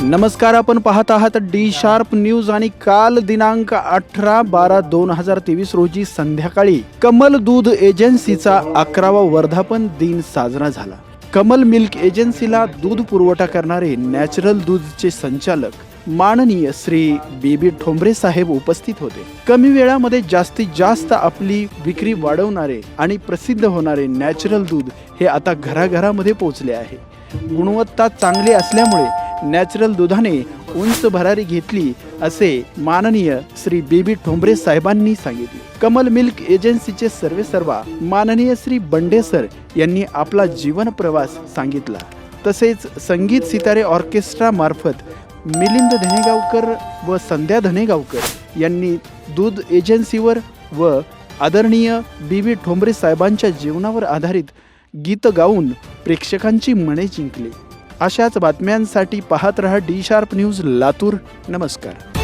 नमस्कार, आपण पाहत आहात डी शार्प न्यूज आणि काल दिनांक 18/12/2023 रोजी संध्याकाळी कमल दूध एजन्सीचा 11वा वर्धापन दिन साजरा झाला। कमल मिल्क एजन्सीला दूध पुरवठा करणारे नॅचरल दूधचे संचालक माननीय श्री बेबी ठोंबरे साहेब उपस्थित होते। कमी वेळामध्ये जास्तीत जास्त आपली विक्री वाढवणारे आणि प्रसिद्ध होणारे नॅचरल दूध हे आता घराघरामध्ये पोहोचले आहे। गुणवत्ता चांगली असल्यामुळे नॅचरल दुधाने उंच भरारी घेतली असे माननीय श्री बेबी ठोंबरे साहेबांनी सांगितले। कमल मिल्क एजन्सीचे सर्वेसर्वा माननीय श्री बंडे सर यांनी आपला जीवन प्रवास सांगितला। तसेच संगीत सितारे ऑर्केस्ट्रा मार्फत मिलिंद धनेगावकर व संध्या धनेगावकर यांनी दूध एजन्सीवर व आदरणीय बेबी ठोंबरे साहेबांच्या जीवनावर आधारित गीत गाऊन प्रेक्षकांची मने जिंकली। अशाच बातम्यांसाठी पाहत रहा डी शार्प न्यूज लातूर। नमस्कार।